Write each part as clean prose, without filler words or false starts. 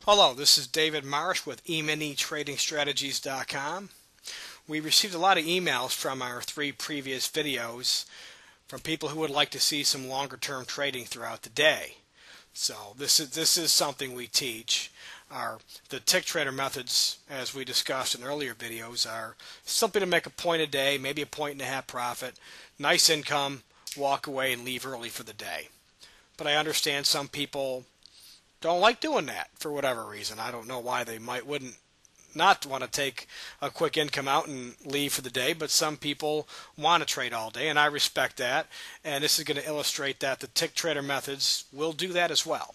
Hello, this is David Marsh with EminiTradingStrategies.com. We received a lot of emails from our 3 previous videos from people who would like to see some longer term trading throughout the day. So this is something we teach. The tick trader methods, as we discussed in earlier videos, are simply to make a point a day, maybe a point and a half profit, nice income, walk away and leave early for the day. But I understand some people don't like doing that for whatever reason. I don't know why they wouldn't not want to take a quick income out and leave for the day, but some people want to trade all day, and I respect that. And this is going to illustrate that the tick trader methods will do that as well.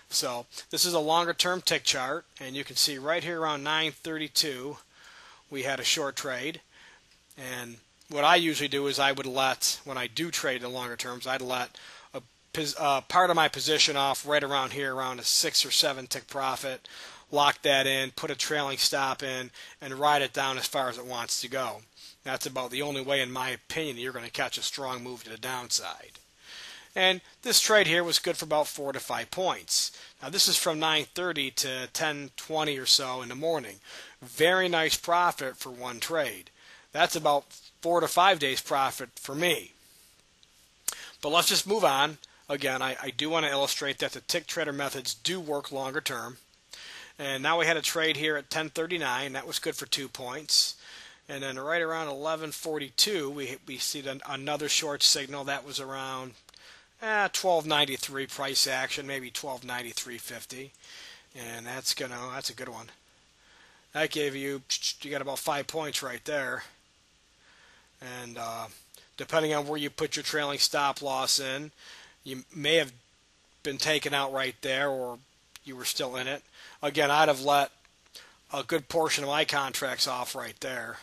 So this is a longer term tick chart, and you can see right here around 9:32 we had a short trade. And what I usually do is when I do trade the longer terms, I'd let part of my position off right around here, around a 6 or 7 tick profit, lock that in, put a trailing stop in, and ride it down as far as it wants to go. That's about the only way, in my opinion, you're going to catch a strong move to the downside. And this trade here was good for about 4 to 5 points. Now this is from 9:30 to 10:20 or so in the morning. Very nice profit for one trade. That's about 4 to 5 days profit for me. But let's just move on. Again, I do want to illustrate that the tick trader methods do work longer term. And now we had a trade here at 10:39. That was good for 2 points. And then right around 11:42, we see another short signal. That was around 12.93 price action, maybe 12.93.50. And that's a good one. That gave you got about 5 points right there. And depending on where you put your trailing stop loss in, you may have been taken out right there, or you were still in it. Again, I'd have let a good portion of my contracts off right there.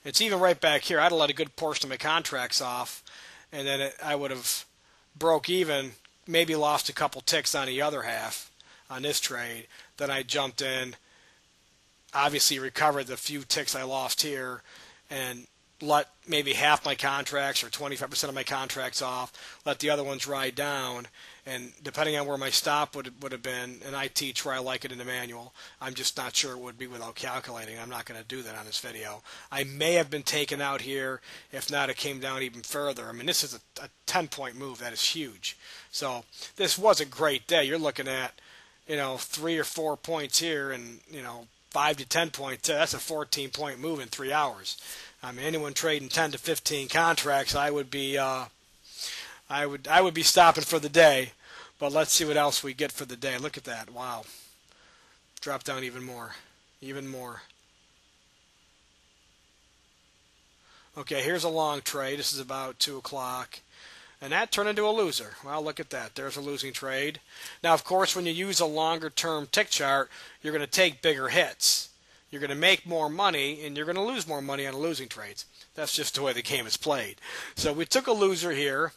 It's even right back here. I'd have let a good portion of my contracts off, and then I would have broke even, maybe lost a couple ticks on the other half on this trade. Then I jumped in, obviously recovered the few ticks I lost here, and let maybe half my contracts or 25% of my contracts off, let the other ones ride down, and depending on where my stop would have been, and I teach where I like it in the manual, I'm just not sure it would be without calculating. I'm not going to do that on this video. I may have been taken out here. If not, it came down even further. I mean, this is a 10-point move. That is huge. So this was a great day. You're looking at 3 or 4 points here, and 5 to 10 points. That's a 14-point move in 3 hours. I mean, anyone trading 10 to 15 contracts, I would be stopping for the day. But let's see what else we get for the day. Look at that! Wow, drop down even more, even more. Okay, here's a long trade. This is about 2 o'clock. And that turned into a loser. Well, look at that. There's a losing trade. Now, of course, when you use a longer-term tick chart, you're going to take bigger hits. You're going to make more money, and you're going to lose more money on losing trades. That's just the way the game is played. So we took a loser here.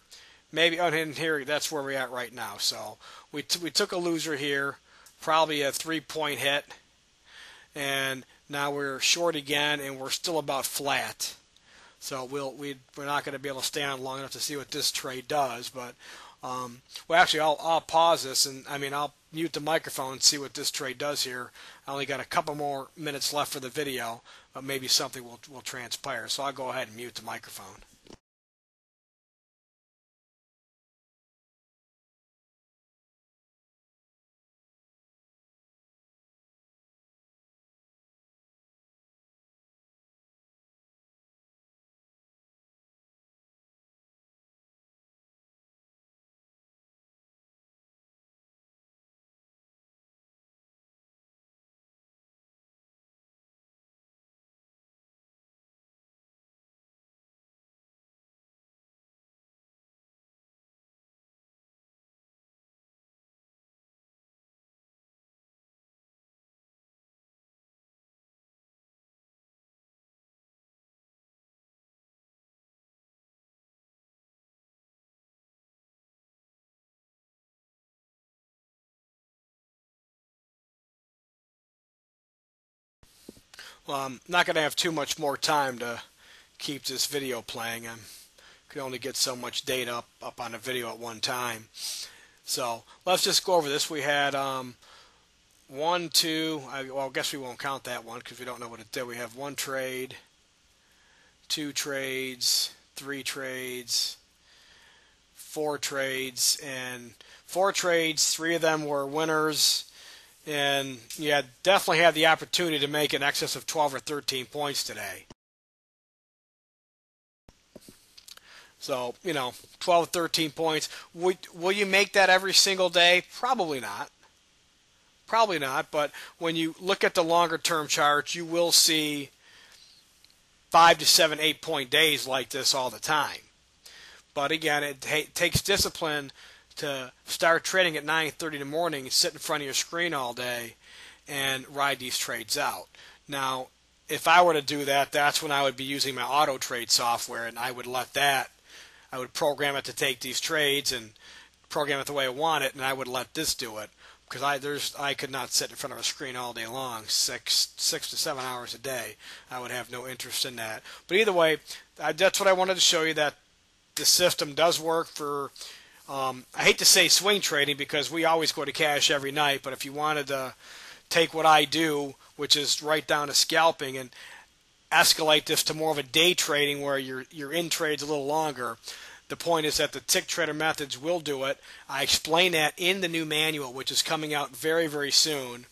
Maybe in here, that's where we're at right now. So we took a loser here, probably a 3-point hit. And now we're short again, and we're still about flat. So we're not going to be able to stay on long enough to see what this trade does. But well, actually, I'll pause this, and I'll mute the microphone and see what this trade does here. I only got a couple more minutes left for the video, but maybe something will transpire. So I'll go ahead and mute the microphone. Well, I'm not going to have too much more time to keep this video playing. I can only get so much data up on a video at one time. So let's just go over this. We had 1, 2, well, I guess we won't count that one because we don't know what it did. We have 1 trade, 2 trades, 3 trades, 4 trades, and 4 trades, 3 of them were winners, and yeah, definitely had the opportunity to make in excess of 12 or 13 points today. So, 12 or 13 points. Will you make that every single day? Probably not. Probably not, but when you look at the longer term charts, you will see 5 to 7, 8 point days like this all the time. But again, it takes discipline to start trading at 9:30 in the morning and sit in front of your screen all day and ride these trades out. Now, if I were to do that, that's when I would be using my auto trade software, and I would program it to take these trades and program it the way I want it, and I would let this do it, because I could not sit in front of a screen all day long, 6 to 7 hours a day. I would have no interest in that. But either way, that's what I wanted to show you, that the system does work for, I hate to say swing trading because we always go to cash every night, but if you wanted to take what I do, which is right down to scalping, and escalate this to more of a day trading where you're in trades a little longer, the point is that the tick trader methods will do it. I explain that in the new manual, which is coming out very, very soon.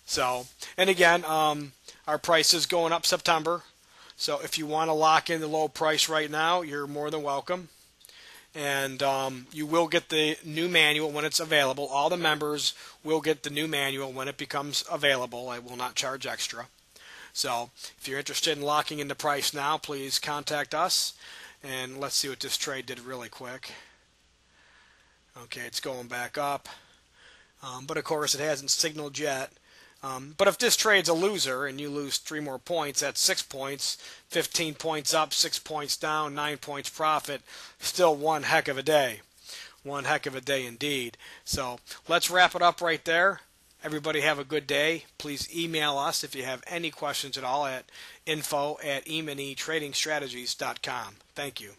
So, and again, our price is going up September. So if you want to lock in the low price right now, you're more than welcome. And you will get the new manual when it's available. All the members will get the new manual when it becomes available. I will not charge extra. So if you're interested in locking in the price now, please contact us. And let's see what this trade did really quick. Okay, it's going back up. But of course it hasn't signaled yet. But if this trade's a loser and you lose 3 more points, that's 6 points, 15 points up, 6 points down, 9 points profit. Still one heck of a day. One heck of a day indeed. So let's wrap it up right there. Everybody have a good day. Please email us if you have any questions at all at info@iminitradingstrategies.com. Thank you.